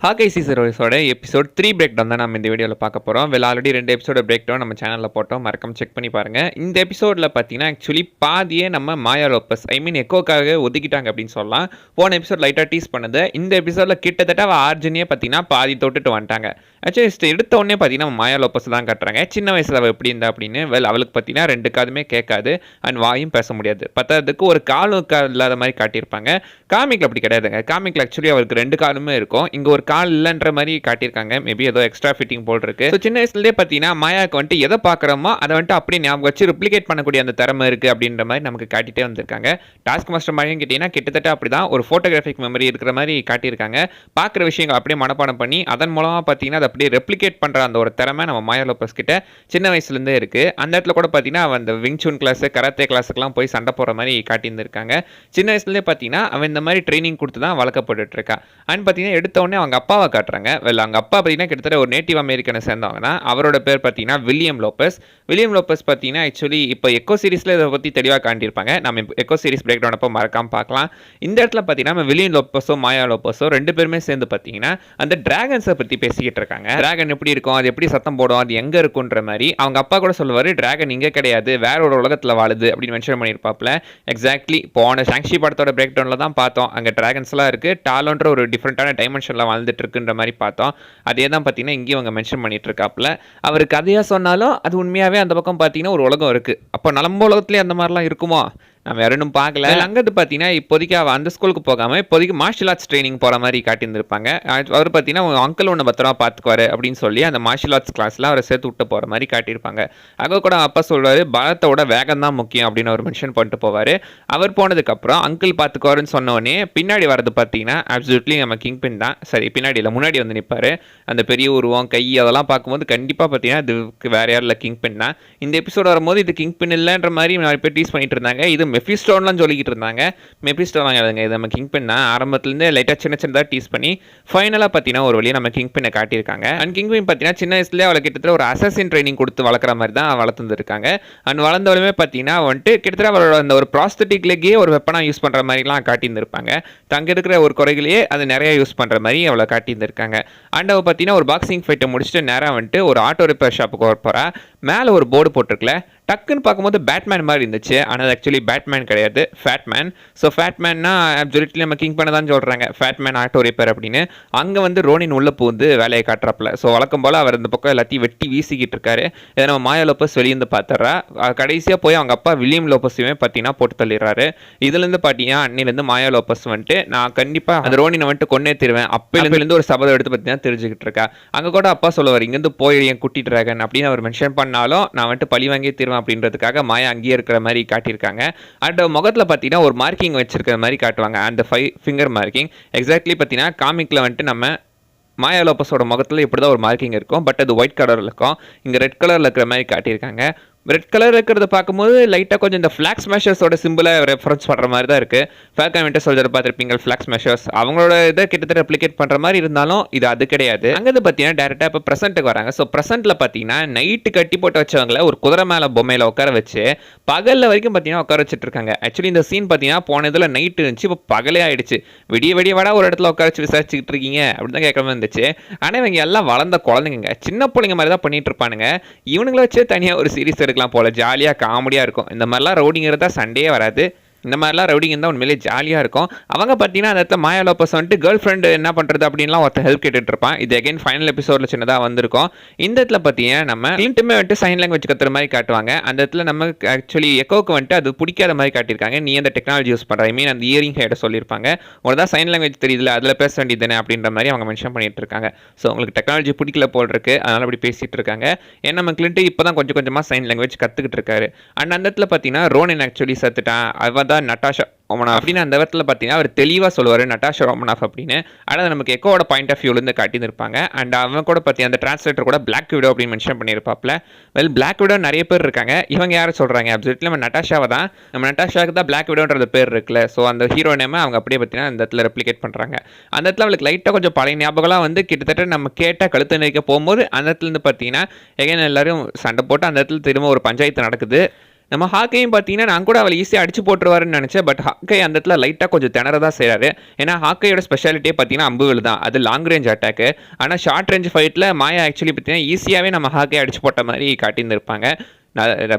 ஹாக்கை சீசரோட episode 3 break down தான் நம்ம இந்த வீடியோவில் பார்க்க போகிறோம். ஆல்ரெடி 2 எபிசோட பிரேக் டவுன் நம்ம சேனலில் போட்டோம், மறக்காம செக் பண்ணி பாருங்கள். இந்த எபிசோடில் பார்த்தீங்கன்னா ஆக்சுவலி பாதியே நம்ம மாயா லோப்பஸ் எக்கோக்காக ஒதுக்கிட்டாங்க அப்படின்னு சொல்லலாம். போன எபிசோட் லைட்டாக டீஸ் பண்ணது. இந்த எபிசோடில் கிட்டத்தட்ட ஆர்ஜினியே பார்த்தீங்கன்னா பாதி தொட்டுட்டு வந்துட்டாங்க. ஆக்சுவலி எடுத்த உடனே பார்த்தீங்கன்னா மாயா லோப்பஸ் தான் கட்டுறாங்க. சின்ன வயசில் அவள் எப்படி இருந்தா அப்படின்னு. அவளுக்கு பார்த்தீங்கன்னா 2 காதுமே கேட்காது அண்ட் வாயும் பேச முடியாது. பத்தாததுக்கு ஒரு காலும் இல்லாத மாதிரி காட்டியிருப்பாங்க. காமிக்கில் அப்படி கிடையாதுங்க. காமிக்கில் ஆக்சுவலி அவருக்கு 2 காலுமே இருக்கும். இங்கே ஒரு கால் இல்லைன்ற மாதிரி காட்டியிருக்காங்க. மேபி ஏதோ எக்ஸ்ட்ரா ஃபிட்டிங் போல் இருக்கு. ஸோ சின்ன வயசுலேயே பார்த்தீங்கன்னா மாயாவுக்கு வந்துட்டு எதை பார்க்குறோமோ அதை வந்துட்டு அப்படியே ஞாபகம் வச்சு ரிப்ளிகேட் பண்ணக்கூடிய அந்த திறமை இருக்குது அப்படின்ற மாதிரி நமக்கு காட்டிகிட்டே வந்திருக்காங்க. டாஸ்க் மாஸ்டர் மாதிரியும் கேட்டிங்கன்னா கிட்டத்தட்ட அப்படி தான் ஒரு ஃபோட்டோகிராஃபிக் மெமரி இருக்கிற மாதிரி காட்டியிருக்காங்க. பார்க்குற விஷயங்கள் அப்படியே மனப்பாடம் பண்ணி அதன் மூலமாக பார்த்தீங்கன்னா அதை அப்படியே ரெப்ளிகேட் பண்ணுற அந்த ஒரு திறமை நம்ம மாயா லோப்பஸ் கிட்ட சின்ன வயசுலேருந்தே இருக்குது. அந்த இடத்துல கூட பார்த்தீங்கன்னா அவன் அந்த விங்சூன் கிளாஸ் கராத்தே கிளாஸுக்குலாம் போய் சண்டை போடுற மாதிரி காட்டியிருந்திருக்காங்க. சின்ன வயசுலேயே பார்த்தீங்கன்னா அவன் இந்த மாதிரி ட்ரைனிங் கொடுத்து தான் வளர்க்கப்பட்டு இருக்கா. அண்ட் பார்த்தீங்கன்னா எடுத்த உடனே அவங்க அப்பாவை காட்டுறாங்க. அவங்க அப்பா பார்த்தீங்கன்னா கிட்டத்தட்ட ஒரு நேட்டிவ் அமெரிக்கனை சேர்ந்தவங்க தான். அவரோட பேர் பார்த்தீங்கன்னா வில்லியம் லோப்பஸ். வில்லியம் லோப்பஸ் பார்த்தீங்கன்னா ஆக்சுவலி இப்போ எக்கோ சீரிஸில் இதை பற்றி தெளிவாக காட்டியிருப்பாங்க. நம்ம எக்கோ சீரிஸ் பிரேக் டவுன் அப்போ மறக்காமல் பார்க்கலாம். இந்த இடத்துல பார்த்தீங்கன்னா நம்ம வில்லியம் லோப்பஸோ மாயா லோப்பஸோ 2 பேருமே சேர்ந்து பார்த்தீங்கன்னா அந்த டிராகன்ஸை பற்றி பேசிக்கிட்டு இருக்காங்க. டிராகன் எப்படி இருக்கும், அது எப்படி சத்தம் போடும், அது எங்கே இருக்குன்ற மாதிரி. அவங்க அப்பா கூட சொல்லுவார், டிராகன் இங்கே கிடையாது, வேற ஒரு உலகத்தில் வாழுது அப்படின்னு மென்ஷன் பண்ணியிருப்பாப்ல. எக்ஸாக்ட்லி போன ஷாங்ஷி படத்தோட பிரேக் டவுனில் தான் பார்த்தோம். அங்கே டிராகன்ஸ்லாம் இருக்குது, டாலோன்ற ஒரு டிஃப்ரெண்ட்டான டைமென்ஷனில் வாழ்ந்துட்டு இருக்குன்ற மாதிரி பார்த்தோம். அதே தான் பார்த்தீங்கன்னா இங்கேயும் அவங்க மென்ஷன் பண்ணிட்டு இருக்காப்புல. அவர் கதையாக சொன்னாலும் அது உண்மையாகவே அந்த பக்கம் பார்த்தீங்கன்னா ஒரு உலகம் இருக்குது. அப்போ நம்ம உலகத்துலேயே அந்த மாதிரிலாம் இருக்குமோ நம்ம யாரும் பார்க்கல. அங்கிட்டு பார்த்தீங்கன்னா இப்போதைக்கு அவள் அந்த ஸ்கூலுக்கு போகாமல் இப்போதைக்கு மார்ஷியல் ஆர்ட்ஸ் ட்ரைனிங் போகிற மாதிரி காட்டியிருந்திருப்பாங்க. அவர் பார்த்தீங்கன்னா உங்கள் அங்கிள் ஒன்று பத்திரமா பார்த்துக்குவாரு அப்படின்னு சொல்லி அந்த மார்ஷியல் ஆர்ட்ஸ் கிளாஸில் அவரை சேர்த்து விட்டு போகிற மாதிரி காட்டியிருப்பாங்க. அங்கே கூட அப்பா சொல்வார், பலத்தோட வேகம் தான் முக்கியம் அப்படின்னு அவர் மென்ஷன் பண்ணிட்டு போவார். அவர் போனதுக்கப்புறம் அங்கிள் பார்த்துக்குவாருன்னு சொன்னோடனே பின்னாடி வரது பார்த்தீங்கன்னா அப்சல்யூட்லி நம்ம கிங் பின் தான். சரி, பின்னாடி இல்லை, முன்னாடி வந்து நிற்பார். அந்த பெரிய உருவம், கை அதெல்லாம் பார்க்கும்போது கண்டிப்பாக பார்த்தீங்கன்னா இதுக்கு வேறு யாரும் இல்லை, கிங் பின் தான். இந்த எபிசோட் வரும்போது இது கிங் பின் இல்லைன்ற மாதிரி நிறைய பேர் டீஸ் பண்ணிட்டு இருந்தாங்க. இது மெஃபிஸ்டோன்லாம் சொல்லிக்கிட்டு இருந்தாங்க. மெஃபிஸ்டோலாம் இல்லைங்க, இது நம்ம கிங் பின் தான். ஆரம்பத்துலேருந்து லைட்டாக சின்னதாக டீஸ் பண்ணி ஃபைனலாக பார்த்தீங்கன்னா ஒரு வழியாக நம்ம கிங் பின்னை காட்டியிருக்காங்க. அண்ட் கிங் பின் பார்த்தீங்கன்னா சின்ன வயசுலேயே அவளை கிட்டத்தட்ட ஒரு அசாசின் ட்ரைனிங் கொடுத்து வளர்க்குற மாதிரி தான் வளர்த்துருக்காங்க. அண்ட் வளர்ந்தவளுமே பார்த்தீங்கன்னா வந்துட்டு கிட்டத்தட்ட அவளோட அந்த ஒரு ப்ராஸ்தட்டிக் லெக்கே ஒரு வெப்பனாக யூஸ் பண்ணுற மாதிரிலாம் காட்டியிருந்திருப்பாங்க. தங்க இருக்கிற ஒரு குறைகளையே அது நிறையா யூஸ் பண்ணுற மாதிரி அவளை காட்டியிருந்திருக்காங்க. அண்ட் அவள் பார்த்தீங்கன்னா ஒரு பாக்ஸிங் ஃபைட்டை முடிச்சுட்டு நேராக வந்துட்டு ஒரு ஆட்டோ ரிப்பேர் ஷாப்புக்கு வர போகிறா. மேலே ஒரு போர்டு போட்டிருக்கல, டக்குன்னு பார்க்கும்போது பேட்மேன் மாதிரி இருந்துச்சு. ஆனால் ஆக்சுவலி பேட்மேன் கிடையாது, ஃபேட்மேன். ஸோ ஃபேட்மேன்னா அப்சல்யூட்லி நம்ம கிங் பண்ண தான் சொல்கிறாங்க, ஃபேட்மேன் ஆட்டோ ரிப்பேர் அப்படின்னு. அங்கே வந்து ரோனின் உள்ள பூந்து வேலையை காட்டுறாப்புல. ஸோ வழக்கம் போல் அவர் இந்த பக்கம் எல்லாத்தையும் வெட்டி வீசிக்கிட்டு இருக்காரு. இதை நம்ம மாயா லோப்பஸ் வெளியிருந்து பார்த்துட்றா. கடைசியாக போய் அவங்க அப்பா வில்லியம் லோப்பஸையுமே பார்த்தீங்கன்னா போட்டு தள்ளிடுறாரு. இதுலேருந்து பார்த்தீங்கன்னா அன்னிலேருந்து மாயா லோப்பஸ் வந்துட்டு நான் கண்டிப்பாக அந்த ரோனினை வந்துட்டு கொன்னே தருவேன் அப்போலேருந்து ஒரு சபதம் எடுத்து பார்த்தீங்கன்னா தெரிஞ்சுக்கிட்டு இருக்கா. அங்கே கூட அப்பா சொல்லுவார், இங்கேருந்து போய் என் குட்டி டிராகன் அப்படின்னு அவர் மென்ஷன் பண்ணாலும் நான் வந்துட்டு பழி வாங்கி தருவேன் அப்படின்றதுக்காக மாயா அங்கேயே இருக்கிற மாதிரி காட்டியிருக்காங்க. அண்ட் முகத்தில் பார்த்தீங்கன்னா ஒரு மார்க்கிங் வச்சிருக்கிற மாதிரி காட்டுவாங்க, அந்த 5 ஃபிங்கர் மார்க்கிங். எக்ஸாக்ட்லி பார்த்தீங்கன்னா காமிக்கில் வந்துட்டு நம்ம மாயா லோப்பஸோட முகத்தில் இப்படி தான் ஒரு மார்க்கிங் இருக்கும். பட் அது ஒயிட் கலரில் இருக்கும். இங்கே ரெட் கலரில் இருக்கிற மாதிரி காட்டியிருக்காங்க. ரெட் கலர் இருக்கிறத பார்க்கும்போது லைட்டாக கொஞ்சம் இந்த ஃப்ளாக் ஸ்மேஷர்ஸோட சிம்பிளை ரெஃபரன்ஸ் பண்ணுற மாதிரி தான் இருக்குது. ஃபால்கன் வின்டர் சோல்ஜர் பார்த்துருப்பீங்க, ஃப்ளாக் ஸ்மேஷர்ஸ் அவங்களோட இதை கிட்டத்தட்ட ரெப்ளிகேட் பண்ணுற மாதிரி இருந்தாலும் இது அது கிடையாது. அங்கே பார்த்தீங்கன்னா டேரெக்டாக இப்போ ப்ரெசென்ட்டுக்கு வராங்க. ஸோ ப்ரெசென்ட்டில் பார்த்தீங்கன்னா நைட்டு கட்டி போட்டு வச்சவங்களை ஒரு குதிரை மேலே பொம்மையில் உட்கார வச்சு பகலில் வரைக்கும் பார்த்தீங்கன்னா உட்கார வச்சுட்டு இருக்காங்க. ஆக்சுவலி இந்த சீன் பார்த்தீங்கன்னா போன இதில் நைட்டு இருந்துச்சு, இப்போ பகலே ஆயிடுச்சு. விடிய வாடா ஒரு இடத்துல உட்கார வச்சு விசாரிச்சுக்கிட்டு இருக்கீங்க அப்படின்னு தான் கேட்க மாதிரி இருந்துச்சு. ஆனால் இவங்க எல்லாம் வளர்ந்த குழந்தைங்க, சின்ன பிள்ளைங்க மாதிரி தான் பண்ணிட்டு இருப்பானுங்க. இவனுங்களை வச்சு தனியாக ஒரு சீரிஸ் எடுக்கலாம் போல, ஜாலியாக காமெடியாக இருக்கும். இந்த மாதிரிலாம் ரவுடிங்கிறதா சண்டையே வராது. இந்த மாதிரிலாம் ரவுடிங் இருந்தால் உண்மையிலே ஜாலியாக இருக்கும். அவங்க பார்த்தீங்கன்னா அந்த இடத்துல மாயா லோப்பஸ் வந்துட்டு கேர்ள் ஃப்ரெண்டு என்ன பண்ணுறது அப்படின்லாம் ஒருத்தர் ஹெல்ப் கேட்டுட்டு இருப்பான். இது அகைன் ஃபைனல் எபிசோடில் சின்னதாக வந்திருக்கும். இந்த இடத்துல பார்த்தீங்கன்னா நம்ம கிளின்ட்டுமே வந்துட்டு சைன் லாங்குவேஜ் கற்றுற மாதிரி காட்டுவாங்க. அந்த இடத்துல நம்ம ஆக்சுவலி எக்கோவுக்கு வந்துட்டு அது பிடிக்காத மாதிரி காட்டியிருக்காங்க. நீ அந்த டெக்னாலஜி யூஸ் பண்ணுற, ஐ மீன் அந்த இயரிங் ஹெட்டை சொல்லியிருப்பாங்க. உங்களுக்கு தான் சைன் லாங்குவேஜ் தெரியுதுல, அதில் பேச வேண்டியது தானே அப்படின்ற மாதிரி அவங்க மென்ஷன் பண்ணிட்டு இருக்காங்க. ஸோ உங்களுக்கு டெக்னாலஜி பிடிக்கல போல் இருக்கு, அதனால் அப்படி பேசிகிட்டு இருக்காங்க. ஏன்னா நம்ம கிளின்ட்டு இப்போ தான் கொஞ்சம் கொஞ்சமாக சைன் லாங்குவேஜ் கற்றுக்கிட்டு இருக்காரு. அண்ட் அந்த இடத்துல பார்த்தீங்கன்னா ரோனின் ஆக்சுவலி சத்துட்டான், அவள் தான் நட்டாஷா ரோமனாஃப் அப்படின்னு அந்த இடத்துல பார்த்தீங்கன்னா அவர் தெளிவாக சொல்லுவார் நட்டாஷா ரோமனாஃப் அப்படின்னு. ஆனால் நமக்கு எக்கோவோட பாயிண்ட் ஆஃப் வியூலேருந்து காட்டியிருப்பாங்க. அண்ட் அவன் கூட பற்றி அந்த டிரான்ஸ்லேட்டர் கூட பிளாக் விடோ அப்படின்னு மென்ஷன் பண்ணியிருப்பாப்ல. பிளாக் விடோ நிறைய பேர் இருக்காங்க. இவங்க யாரும் சொல்கிறாங்க அப்சல்யூட்லி நம்ம நட்டாஷாவை தான். நம்ம நட்டாஷாவுக்கு தான் பிளாக் விடோன்ற பேர் இருக்குல்ல. ஸோ அந்த ஹீரோ நேமை அவங்க அப்படியே பார்த்தீங்கன்னா அந்த இடத்துல ரெப்ளிகேட் பண்ணுறாங்க. அந்த இடத்துல அவளுக்கு லைட்டாக கொஞ்சம் பழைய ஞாபகம்லாம் வந்து கிட்டத்தட்ட நம்ம கேட்டால் கழுத்து நிற்க போகும்போது அந்த இடத்துலேருந்து பார்த்தீங்கன்னா எகைன் எல்லாரும் சண்டை போட்டு அந்த இடத்துல திரும்ப ஒரு பஞ்சாயத்து நடக்குது. நம்ம ஹாக்கையும் பார்த்தீங்கன்னா நான் கூட அவளை ஈஸியாக அடிச்சு போட்டுருவாருன்னு நினச்சேன். பட் ஹாக்கை அந்த இடத்துல லைட்டாக கொஞ்சம் திணறதா செய்கிறாரு. ஏன்னா ஹாக்கையோட ஸ்பெஷாலிட்டியே பார்த்தீங்கன்னா அம்புகள் தான். அது லாங் ரேஞ்ச் அட்டாக்கு. ஆனால் ஷார்ட் ரேஞ்ச் ஃபைட்டில் மாயா ஆக்சுவலி பார்த்தீங்கன்னா ஈஸியாகவே நம்ம ஹாக்கை அடிச்சு போட்ட மாதிரி காட்டியிருந்திருப்பாங்க.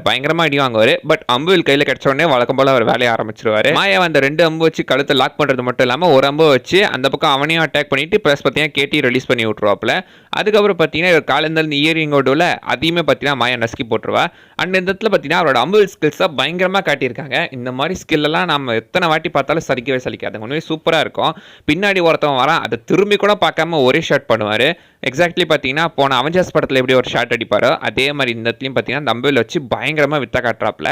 பயங்கரமாக அடி வாங்குவார். பட் அம்புவில் கையில் கிடச்ச உடனே வழக்கம் போல் அவர் வேலையை ஆரம்பிச்சிருவார். மாயா அந்த 2 அம்பு வச்சு கழுத்தை லாக் பண்ணுறது மட்டும் இல்லாமல் ஒரு அம்பு வச்சு அந்த பக்கம் அவனையும் அட்டாக் பண்ணிட்டு ப்ளஸ் பார்த்தீங்கன்னா கேட்டி ரிலீஸ் பண்ணி விட்ருவாப்புல. அதுக்கப்புறம் பார்த்தீங்கன்னா இவர் காலேருந்து இயரிங் ஓடுவில் அதையுமே பார்த்தீங்கன்னா மாயா நசுக்கி போட்டுருவா. அண்ட் இந்த இடத்துல பார்த்தீங்கன்னா அவரோட அம்புவில் ஸ்கில்ஸாக பயங்கரமாக காட்டியிருக்காங்க. இந்த மாதிரி ஸ்கில்லெல்லாம் நம்ம எத்தனை வாட்டி பார்த்தாலும் சலிக்கவே சலிக்காது. உண்மையே சூப்பராக இருக்கும். பின்னாடி ஒருத்தவன் வரான், அதை திரும்பி கூட பார்க்காம ஒரே ஷாட் பண்ணுவார். எக்ஸாக்ட்லி பார்த்தீங்கன்னா போன அவெஞ்சர்ஸ் படத்தில் எப்படி ஒரு ஷாட் அடிப்பாரோ அதே மாதிரி இந்த இடத்துலையும் பார்த்தீங்கன்னா அந்த அம்புவில் வச்சு பயங்கரமாக வித்த காட்டுறாப்புல.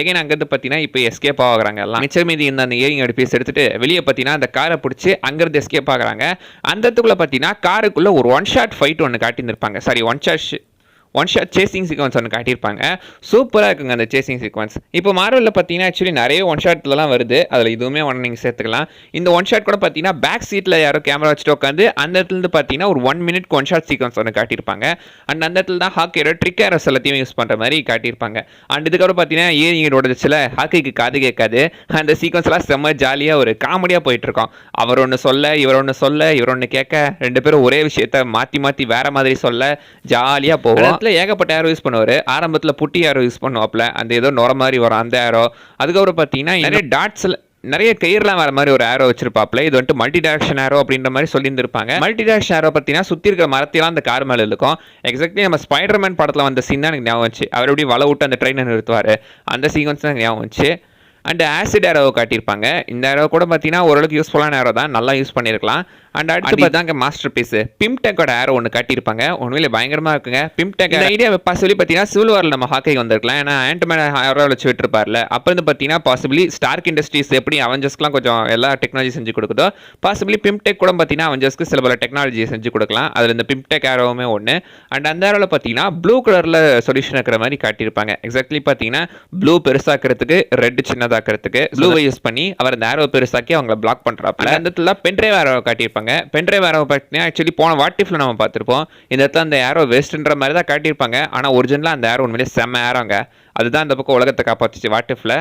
எகைன் அங்கேருந்து பார்த்தீங்கன்னா இப்போ எஸ்கேப் ஆகுறாங்க எல்லாம். மிச்சம் மீதி இந்த இயரிங் பீஸ் எடுத்துட்டு வெளியே பார்த்தீங்கன்னா அந்த காரை பிடிச்சி அங்கேருந்து எஸ்கேப் ஆகுறாங்க. அந்த இடத்துக்குள்ளே பார்த்தீங்கன்னா காருக்குள்ளே ஒரு 1 ஷாட் ஃபைட் ஒன்று காட்டியிருப்பாங்க. Sorry, one shot chasing sequence ஒன்று காட்டியிருப்பாங்க. சூப்பராக இருக்குங்க அந்த சேசிங் சீக்வன்ஸ். இப்போ மார்வலில் பார்த்தீங்கன்னா ஆக்சுவலி நிறைய 1 ஷாட்லாம் வருது. அதில் இதுவுமே ஒன்று நீங்கள் சேர்த்துக்கலாம். இந்த 1 ஷாட் கூட பார்த்தீங்கன்னா பேக் சீட்டில் யாரோ கேமரா வச்சுட்டு உட்காந்து அந்த இடத்துலேருந்து பார்த்தீங்கன்னா ஒரு 1 மினிட்க்கு 1 ஷாட் சீக்வன்ஸ் ஒன்று காட்டியிருப்பாங்க. அண்ட் அந்த இடத்துல தான் ஹாக்கியோட ட்ரிக் ஏரோஸ் எல்லாத்தையும் யூஸ் பண்ணுற மாதிரி காட்டியிருப்பாங்க. அண்ட் இதுக்கப்புறம் பார்த்தீங்கன்னா இயரிங் உடச்சில் ஹாக்கிக்கு காது கேட்காது. அந்த சீக்வன்ஸ்லாம் செம்ம ஜாலியாக ஒரு காமெடியாக போயிட்டுருக்கோம். அவர் ஒன்று சொல்ல, இவர் ஒன்று சொல்ல, இவர் ஒன்று கேட்க, 2 பேரும் ஒரே விஷயத்த மாற்றி மாற்றி வேறு மாதிரி சொல்ல ஜாலியாக போகும். ஏகப்பட்ட ஏரோ யூஸ் பண்ணுவார். ஆரம்பத்தில் புட்டி ஏரோ யூஸ் பண்ணுவாப்ல, அந்த ஏதோ நுர மாதிரி வரும் அந்த ஏரோ. அதுக்கப்புறம் பார்த்தீங்கன்னா நிறைய டாட்ஸில் நிறைய கயிறுலாம் வர மாதிரி ஒரு ஏரோ வச்சிருப்பாப்ல. இது வந்துட்டு மல்டி டைரக்ஷன் ஏரோ அப்படின்ற மாதிரி சொல்லியிருந்திருப்பாங்க. மல்டி டைரக்ஷன் ஏரோ பார்த்தீங்கன்னா சுற்றி இருக்கிற மரத்தையெல்லாம் அந்த கார் மேலே இருக்கும். எக்ஸாக்ட்லி நம்ம ஸ்பைடர்மேன் படத்தில் வந்த சீன் தான் எனக்கு ஞாபகம் வச்சு. அவர் எப்படி வலை விட்டு அந்த ட்ரெயினை நிறுத்துவார், அந்த சீக்வன்ஸ் தான் ஞாபகம் வச்சு. அண்ட் ஆசிட் ஏரோவை காட்டியிருப்பாங்க. இந்த ஏரோ கூட பார்த்தீங்கன்னா ஓரளவுக்கு யூஸ்ஃபுல்லான ஏரோ தான், நல்லா யூஸ் பண்ணியிருக்கலாம். அண்ட் அடுத்து பார்த்தாங்க மாஸ்டர் பீஸ் பிம்டெக்கோட ஏரோ ஒன்று காட்டியிருப்பாங்க. உண்மையிலே பயங்கரமாக இருக்குங்க. பிம்டெக் ஐடியா பாசிபிளி பார்த்தீங்கன்னா சிவில் வாரில் நம்ம ஹாக்கைக்கு வந்திருக்கலாம். ஏன்னா ஆண்ட்மேன் ஏரோ வச்சு விட்டுருப்பார்ல. அப்போ வந்து பார்த்தீங்கன்னா பாசிபிளி ஸ்டார்க் இண்டஸ்ட்ரீஸ் எப்படி அவெஞ்சர்ஸ்க்குலாம் கொஞ்சம் எல்லா டெக்னாலஜி செஞ்சு கொடுக்குதோ பாசிபிளி பிம்டெக் கூட பார்த்தீங்கன்னா அவெஞ்சர்ஸ்க்கு சில பல டெக்னாலஜி செஞ்சு கொடுக்கலாம். அதில் இந்த பிம்டெக் ஏரோவுமே ஒன்று. அண்ட் அந்த ஏரோவில் பார்த்தீங்கன்னா ப்ளூ கலரில் சொல்யூஷன் இருக்கிற மாதிரி காட்டியிருப்பாங்க. எக்ஸாக்ட்லி பார்த்தீங்கன்னா ப்ளூ பெருசாக்கிறதுக்கு ரெட் சின்னதாக்கிறதுக்கு ப்ளூவை யூஸ் பண்ணி அவர் அந்த ஏரோ பெருசாக்கி அவங்கள பிளாக் பண்ணுறாப்புல. அந்த இடத்துல பென்ட்ரைவ் ஏரோ காட்டியிருப்பாங்க. பென்ட்ரைவ் ஏரோ பார்த்தீங்கன்னா ஆக்சுவலி போன வாட்டிஃபில் நம்ம பார்த்துருப்போம். இந்த இடத்துல அந்த ஏரோ வேஸ்ட்ன்ற மாதிரி தான் காட்டியிருப்பாங்க. ஆனால் ஒரிஜினலாக அந்த ஏரோ உண்மையிலே செம்ம ஏரோங்க. அதுதான் அந்த பக்கம் உலகத்தை காப்பாற்றுச்சு வாட்டிஃபில்.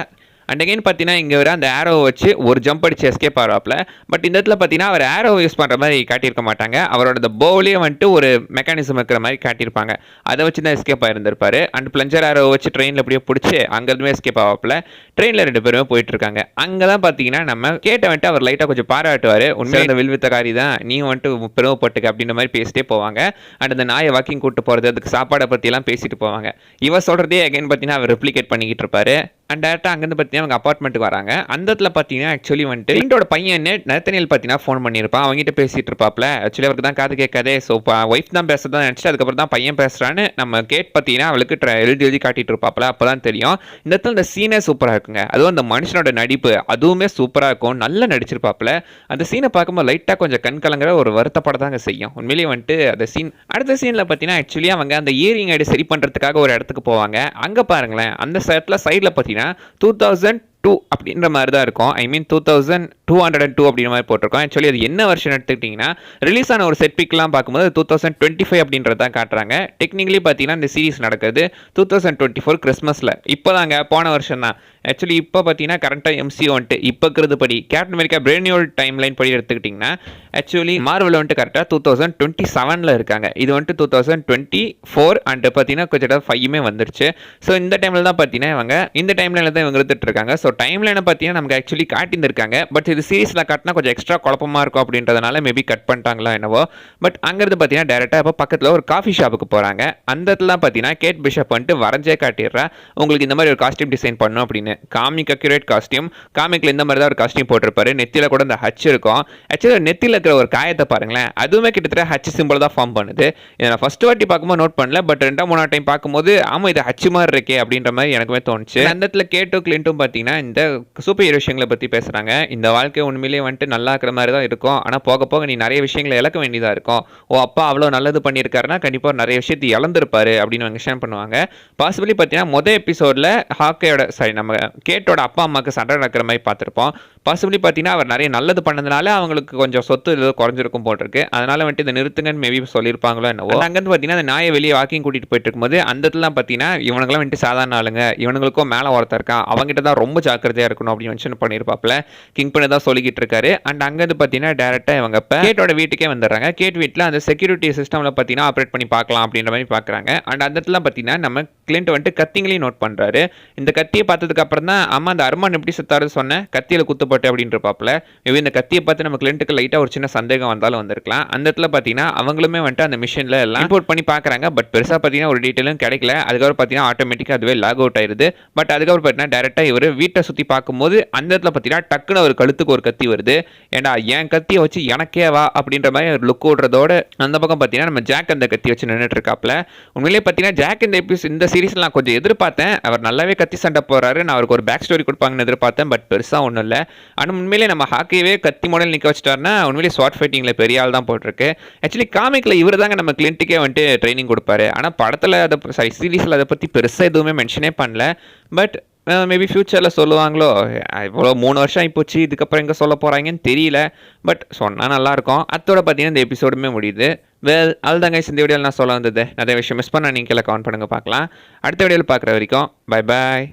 அண்ட் அகைன் பார்த்தீங்கன்னா இங்கே வர அந்த ஏரோவை வச்சு ஒரு ஜம்ப் அடிச்சு எஸ்கேப் ஆகிறாப்ல. பட் இந்த இடத்துல பார்த்தீங்கன்னா அவர் ஏரோ யூஸ் பண்ணுற மாதிரி காட்டியிருக்க மாட்டாங்க. அவரோட இந்த போவ்லேயே வந்துட்டு ஒரு மெக்கானிசம் இருக்கிற மாதிரி காட்டியிருப்பாங்க. அதை வச்சு தான் எஸ்கேப் ஆகிருந்திருப்பாரு. அண்ட் பிளஞ்சர் ஏரோவை வச்சு ட்ரெயினில் எப்படியோ பிடிச்சி அங்கேருந்துமே எஸ்கேப் ஆகப்பில் ட்ரெயினில் 2 பேருமே போயிட்டுருக்காங்க. அங்கே தான் பார்த்தீங்கன்னா நம்ம கேட்ட வந்துட்டு அவர் லைட்டாக கொஞ்சம் பாராட்டுவார். உண்மையாக அந்த வில்வித்தக்காரி தான், நீ வந்துட்டு பெருமைப்பட்டுக்க அப்படின்ற மாதிரி பேசிட்டே போவாங்க. அண்ட் அந்த நாயை வாக்கிங் கூப்பிட்டு போகிறது, அதுக்கு சாப்பாடை பற்றியெல்லாம் பேசிட்டு போவாங்க. இவன் சொல்கிறதே அகைன் பார்த்தீங்கன்னா அவர் ரெப்ளிகேட் பண்ணிக்கிட்டு இருப்பாரு. அண்ட் டேரெக்டாக அங்கேருந்து பார்த்தீங்கன்னா அவங்க அப்பார்ட்மெண்ட்டுக்கு வராங்க. அந்த இடத்துல பார்த்தீங்கன்னா ஆக்சுவலி வந்துட்டு ஃப்ரெண்டோட பையன் நெத்தனியல் பார்த்தீங்கன்னா ஃபோன் பண்ணியிருப்பான். அவங்ககிட்ட பேசிகிட்டு இருப்பாப்ல. ஆக்சுவலி அவருக்கு தான் காது கேட்காதே. ஸோ ஒய்ஃப் தான் பேசுறதா நினச்சிட்டு அதுக்கப்புறம் தான் பையன் பேசுகிறான்னு நம்ம கேட் பார்த்தீங்கன்னா அவளுக்கு எழுதி காட்டிட்டு இருப்பாப்ல. அப்போ தான் தெரியும். இந்த இடத்துல இந்த சீனே சூப்பராக இருக்குங்க. அதுவும் அந்த மனுஷனோட நடிப்பு அதுவுமே சூப்பராக இருக்கும். நல்லா நடிச்சிருப்பாப்ல. அந்த சீனை பார்க்கும்போது லைட்டாக கொஞ்சம் கண் கலங்கிற ஒரு வருத்தப்பட தாங்க செய்யும். உண்மையிலேயே வந்துட்டு அந்த சீன் அடுத்த சீனில் பார்த்தீங்கன்னா ஆக்சுவலி அவங்க அந்த இயரிங் ஐடி சரி பண்ணுறதுக்காக ஒரு இடத்துக்கு போவாங்க. அங்கே பாருங்களேன், அந்த இடத்துல சைடில் பார்த்தீங்கன்னா 2002 அப்படின்ற மாதிரி தான் இருக்கும். ஐ மீன் 2202 அப்படின்ற மாதிரி போட்டிருக்கோம். ஆக்சுவலி அது என்ன வருஷன் எடுத்துக்கிட்டிங்கன்னா ரிலீஸ் ஆன ஒரு செட் பிக்லாம் பார்க்கும்போது 2025 அப்படின்றது தான் காட்டுறாங்க. டெக்னிக்கலி பார்த்தீங்கன்னா இந்த சீரிஸ் நடக்குது 2024 கிறிஸ்மஸில். இப்போ தாங்க போன வருஷம் தான். ஆக்சுவலி இப்போ பார்த்தீங்கன்னா கரண்ட்டாக எம்சிஓ வந்துட்டு இப்போ இருக்கிறது படி கேப்டன் அமெரிக்கா பிரேனியோல் டைம் லைன் படி எடுத்துக்கிட்டிங்கன்னா ஆக்சுவலி மார்வல் வந்துட்டு கரெக்டாக 2027 இருக்காங்க. இது வந்துட்டு 2024 அண்ட் பார்த்தீங்கன்னா கொஞ்சம் 5மே வந்துருச்சு. ஸோ இந்த டைமில் தான் பார்த்தீங்கன்னா இவங்க இந்த டைம்லைனில் தான் இவங்க எடுத்துகிட்டு இருக்காங்க. ஸோ டைம்லைனை பார்த்தீங்கன்னா நமக்கு ஆக்சுவலி காட்டியிருக்காங்க. பட் இது சீரிஸில் காட்டினா கொஞ்சம் எக்ஸ்ட்ரா குழப்பமாக இருக்கும் அப்படின்றதுனால மேபி கட் பண்ணிட்டாங்களா என்னவோ. பட் அங்கேருந்து பார்த்தீங்கன்னா டேரெக்டாக இப்போ பக்கத்தில் ஒரு காஃபி ஷாப்புக்கு போகிறாங்க. அந்த இடத்துல பார்த்தீங்கன்னா கேட் பிஷப் வந்துட்டு வரைஞ்சே காட்டிடுறா, உங்களுக்கு இந்த மாதிரி ஒரு காஸ்டியூம் டிசைன் பண்ணணும் அப்படின்னு. Comic accurate costume. காமிக்கில் இந்த மாதிரி தான் ஒரு காஸ்டியூம் போட்டிருப்பாரு. நெத்தியில் கூட இந்த ஹச் இருக்கும். ஆக்சுவலி நெத்தியில் இருக்கிற ஒரு காயத்தை பாருங்களேன், அதுவுமே கிட்டத்தட்ட ஹச் சிம்பிள் தான் ஃபார்ம் பண்ணுது. இதை நான் ஃபர்ஸ்ட் வாட்டி பார்க்கும்போது நோட் பண்ணல. பட் 2-3 டைம் பார்க்கும்போது ஆமாம் இது ஹச் மாதிரி இருக்கே அப்படின்ற மாதிரி எனக்குமே தோணுச்சு. அந்த இடத்துல கேட்டோ கிளின்ட்டும் பார்த்தீங்கன்னா இந்த சூப்பர் ஹீரோ விஷயங்களை பற்றி பேசுகிறாங்க. இந்த வாழ்க்கை உண்மையிலேயே வந்துட்டு நல்லா இருக்கிற மாதிரி தான் இருக்கும். ஆனால் போக போக நீ நிறைய விஷயங்களை இழக்க வேண்டியதாக இருக்கும். அப்பா அவ்வளோ நல்லது பண்ணியிருக்காருன்னா கண்டிப்பாக நிறைய விஷயத்தை இழந்திருப்பாரு அப்படின்னு அவங்க ஷேர் பண்ணுவாங்க. பாசிபிளி பார்த்தீங்கன்னா மொதல் எபிசோடில் ஹாக்கையோட நம்ம கேட்டோட அப்பா அம்மாவுக்கு சண்டை நடக்கிற மாதிரி பார்த்துருப்போம். பாசிபிளி பார்த்தீங்கன்னா அவர் நிறைய நல்லது பண்ணதுனால அவங்களுக்கு கொஞ்சம் சொத்து ஏதோ குறைஞ்சிருக்கும் போட்டிருக்கு. அதனால வந்துட்டு இதை நிறுத்துங்கன்னு மேபி சொல்லியிருப்பாங்களோ என்னவோ. அங்கேருந்து பார்த்தீங்கன்னா அந்த நாயை வெளியே வாக்கிங் கூட்டிட்டு போயிட்டு இருக்கும்போது அந்த இடத்துல பார்த்தீங்கன்னா இவனுங்களாம் வந்துட்டு சாதாரண ஆளுங்க, இவனுங்களுக்கும் மேலே ஒருத்தர் இருக்கான், அவங்ககிட்ட தான் ரொம்ப ஜாக்கிரதையாக இருக்கணும் அப்படின்னு மென்ஷன் பண்ணியிருப்பாப்ல. கிங் பண்ணி தான் சொல்லிக்கிட்டு இருக்காரு. அண்ட் அங்கேருந்து பார்த்தீங்கன்னா டேரெக்டாக இவங்க இப்போ கேட்டோட வீட்டுக்கே வந்துடுறாங்க. கேட் வீட்டில் அந்த செக்யூரிட்டி சிஸ்டமில் பார்த்தீங்கன்னா ஆப்ரேட் பண்ணி பார்க்கலாம் அப்படின்ற மாதிரி பார்க்குறாங்க. அண்ட் அந்த இடத்துல பார்த்தீங்கன்னா நம்ம கிளின்ட் வந்துட்டு கத்திங்களையும் நோட் பண்ணுறாரு. இந்த கத்தியை பார்த்ததுக்கு அப்புறம் தான் அம்மா அந்த அர்மான் எப்படி செத்தாரு சொன்னேன், கத்தியில் குத்துப்பட்டு அப்படின்ற பாப்பில் மேபி இந்த கத்தியை பார்த்து நம்ம கிளின்ட்டுக்கு லைட்டாக ஒரு சின்ன சந்தேகம் வந்தாலும் வந்திருக்கலாம். அந்த இடத்துல பார்த்தீங்கன்னா அவங்களுமே வந்துட்டு அந்த மிஷினில் எல்லாம் இம்போர்ட் பண்ணி பார்க்குறாங்க. பட் பெருசாக பார்த்தீங்கன்னா ஒரு டீட்டெயிலும் கிடைக்கல. அதுக்கப்புறம் பார்த்தீங்கன்னா ஆட்டோமேட்டிக்காக அதுவே லாக் அவுட் ஆயிடுது. பட் அதுக்கப்புறம் பார்த்தீங்கன்னா டேரெக்டாக இவர் வீட்டை சுற்றி பார்க்கும்போது அந்த இடத்துல பார்த்தீங்கன்னா டக்குன்னு ஒரு கழுத்துக்கு ஒரு கத்தி வருது. ஏன்டா என் கத்தியை வச்சு எனக்கே வா அப்படின்ற மாதிரி ஒரு லுக் ஓடுறதோட அந்த பக்கம் பார்த்தீங்கன்னா நம்ம ஜாக் அந்த கத்தி வச்சு நின்றுட்டு இருக்காப்ல. உண்மையிலேயே பார்த்தீங்கன்னா ஜாக் இந்த சீரீஸில் நான் கொஞ்சம் எதிர்பார்த்தேன். அவர் நல்லாவே கத்தி சண்டை போறாரு. நான் அவருக்கு ஒரு பேக் ஸ்டோரி கொடுப்பாங்கன்னு எதிர்பார்த்தேன். பட் பெருசாக ஒன்றும் இல்லை. ஆனால் உண்மையிலே நம்ம ஹாக்கியவே கத்தி மாடல் நிற்க வச்சிட்டாருன்னா உண்மையிலே ஷார்ட் ஃபைட்டிங்கில் பெரிய ஆள் தான் போட்டிருக்கு. ஆக்சுவலி காமிக்கில் இவர் தாங்க நம்ம கிளின்ட்டுக்கே வந்துட்டு ட்ரைனிங் கொடுப்பாரு. ஆனால் படத்தில் அதை சீரீஸில் அதை பற்றி பெருசாக எதுவுமே மென்ஷனே பண்ணல. பட் மேபி ஃப்யூச்சரில் சொல்லுவாங்களோ, இவ்வளோ 3 வருஷம் ஆகிப்போச்சு, இதுக்கப்புறம் எங்கே சொல்ல போகிறாங்கன்னு தெரியல. பட் சொன்னால் நல்லாயிருக்கும். அதோட பார்த்தீங்கன்னா இந்த எபிசோடுமே முடியுது. அதுதாங்க இந்த வீடியோவில் நான் சொல்ல வந்தது. நிறைய விஷயம் மிஸ் பண்ண நீங்கள் கமெண்ட் பண்ணுங்க, பார்க்கலாம். அடுத்த வீடியோவில் பார்க்குற வரைக்கும் பை பாய்.